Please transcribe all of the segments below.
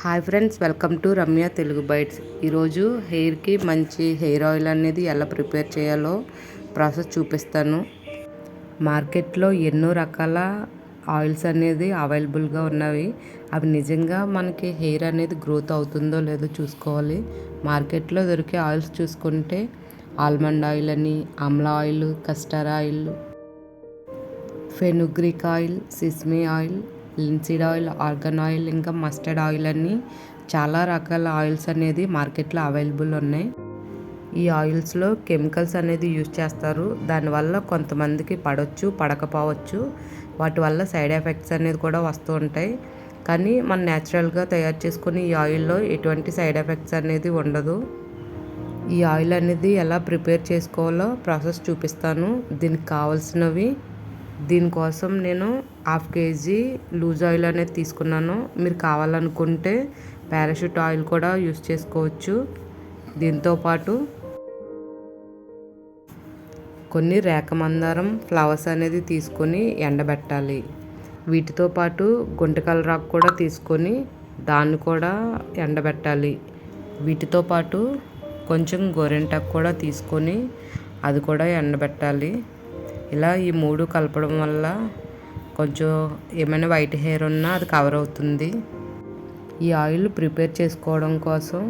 Hi friends, welcome to Ramya Telugu bytes. ఈరోజు హెయిర్కి మంచి హెయిర్ ఆయిల్ అనేది ఎలా ప్రిపేర్ చేయాలో ప్రాసెస్ చూపిస్తాను. మార్కెట్లో ఎన్నో రకాల ఆయిల్స్ అనేది అవైలబుల్గా ఉన్నవి. అవి నిజంగా మనకి హెయిర్ అనేది గ్రోత్ అవుతుందో లేదో చూసుకోవాలి. మార్కెట్లో దొరికే ఆయిల్స్ చూసుకుంటే ఆల్మండ్ ఆయిల్ అని, amla oil, castor oil, fenugreek oil, sesame oil, linseed oil, argan oil, ఇంకా మస్టర్డ్ ఆయిల్ అని చాలా రకాల ఆయిల్స్ అనేది మార్కెట్లో అవైలబుల్ ఉన్నాయి. ఈ ఆయిల్స్లో కెమికల్స్ అనేది యూజ్ చేస్తారు. దానివల్ల కొంతమందికి పడవచ్చు, పడకపోవచ్చు. వాటి వల్ల సైడ్ ఎఫెక్ట్స్ అనేది కూడా వస్తూ ఉంటాయి. కానీ మనం న్యాచురల్గా తయారు చేసుకుని ఈ ఆయిల్లో ఎటువంటి సైడ్ ఎఫెక్ట్స్ అనేది ఉండదు. ఈ ఆయిల్ అనేది ఎలా ప్రిపేర్ చేసుకోవాలో ప్రాసెస్ చూపిస్తాను. దీనికి కావాల్సినవి, దీనికోసం నేను 1/2 kg లూజ్ ఆయిల్ అనేది తీసుకున్నాను. మీరు కావాలనుకుంటే పారాషూట్ ఆయిల్ కూడా యూస్ చేసుకోవచ్చు. దీంతోపాటు కొన్ని రేఖ మందారం ఫ్లవర్స్ అనేది తీసుకొని ఎండబెట్టాలి. వీటితో పాటు గుంటకలరాకు కూడా తీసుకొని దాన్ని కూడా ఎండబెట్టాలి. వీటితో పాటు కొంచెం గోరింటాకు కూడా తీసుకొని అది కూడా ఎండబెట్టాలి. ఇలా ఈ 3 కలపడం వల్ల కొంచెం ఏమైనా వైట్ హెయిర్ ఉన్నా అది కవర్ అవుతుంది. ఈ ఆయిల్ ప్రిపేర్ చేసుకోవడం కోసం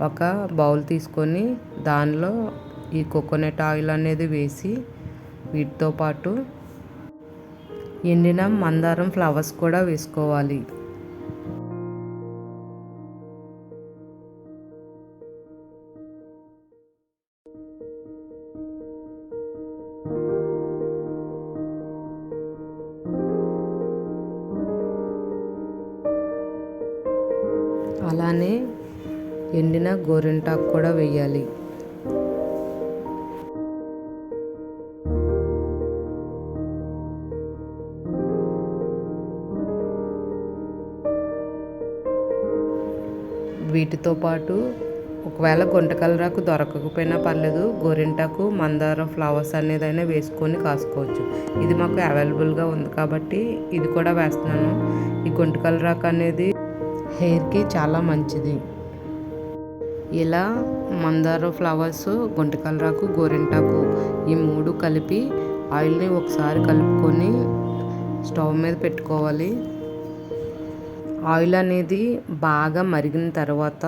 ఒక బౌల్ తీసుకొని దానిలో ఈ కోకోనట్ ఆయిల్ అనేది వేసి వీటితో పాటు ఎండిన మందారం ఫ్లవర్స్ కూడా వేసుకోవాలి. అలానే ఎండిన గోరింటాకు కూడా వేయాలి. వీటితో పాటు ఒకవేళ గుంటకలరాకు దొరకకపోయినా పర్లేదు, గోరింటాకు, మందారం ఫ్లవర్స్ అనేదైనా వేసుకొని కాసుకోవచ్చు. ఇది మాకు అవైలబుల్గా ఉంది కాబట్టి ఇది కూడా వేస్తున్నాను. ఈ గుంటకలరాకు అనేది హెయిర్కి చాలా మంచిది. ఇలా మందారం ఫ్లవర్స్, గుంటకలరాకు, గోరింటాకు ఈ 3 కలిపి ఆయిల్ని ఒకసారి కలుపుకొని స్టవ్ మీద పెట్టుకోవాలి. ఆయిల్ అనేది బాగా మరిగిన తర్వాత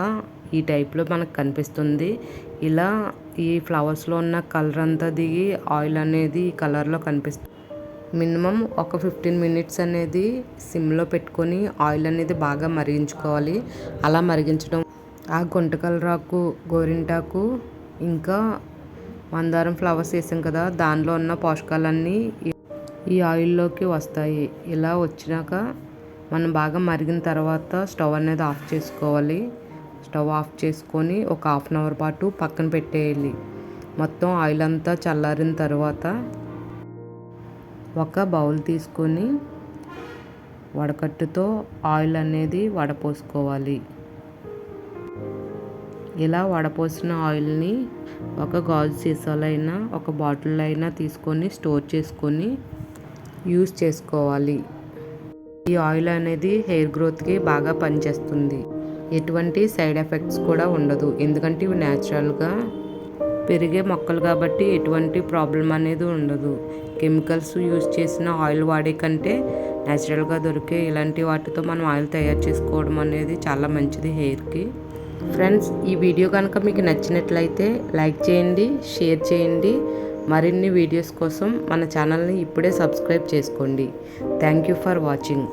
ఈ టైప్లో మనకు కనిపిస్తుంది. ఇలా ఈ ఫ్లవర్స్లో ఉన్న కలర్ అంతా దిగి ఆయిల్ అనేది ఈ కలర్లో కనిపిస్తుంది. మినిమం ఒక 15 minutes అనేది సిమ్లో పెట్టుకొని ఆయిల్ అనేది బాగా మరిగించుకోవాలి. అలా మరిగించడం ఆ గుంటకలరాకు, గోరింటాకు, ఇంకా మందారం ఫ్లవర్స్ వేసాం కదా, దానిలో ఉన్న పోషకాలన్నీ ఈ ఆయిల్లోకి వస్తాయి. ఇలా వచ్చినాక మనం బాగా మరిగిన తర్వాత స్టవ్ అనేది ఆఫ్ చేసుకోవాలి. స్టవ్ ఆఫ్ చేసుకొని ఒక 1/2 hour పాటు పక్కన పెట్టేయాలి. మొత్తం ఆయిల్ అంతా చల్లారిన తర్వాత ఒక బౌల్ తీసుకొని వడకట్టుతో ఆయిల్ అనేది వడపోసుకోవాలి. ఇలా వడపోసిన ఆయిల్ని ఒక గాజు సీసాలో అయినా ఒక బాటిల్లో అయినా తీసుకొని స్టోర్ చేసుకొని యూస్ చేసుకోవాలి. ఈ ఆయిల్ అనేది హెయిర్ గ్రోత్కి బాగా పనిచేస్తుంది. ఎటువంటి సైడ్ ఎఫెక్ట్స్ కూడా ఉండదు. ఎందుకంటే ఇవి న్యాచురల్గా పెరిగే మొక్కలు కాబట్టి ఎటువంటి ప్రాబ్లం అనేది ఉండదు. కెమికల్స్ యూజ్ చేసిన ఆయిల్ వాడే కంటే న్యాచురల్గా దొరికే ఇలాంటి వాటితో మనం ఆయిల్ తయారు చేసుకోవడం అనేది చాలా మంచిది హెయిర్కి. ఫ్రెండ్స్, ఈ వీడియో కనుక మీకు నచ్చినట్లయితే లైక్ చేయండి, షేర్ చేయండి. మరిన్ని వీడియోస్ కోసం మన ఛానల్ని ఇప్పుడే సబ్స్క్రైబ్ చేసుకోండి. Thank you for watching.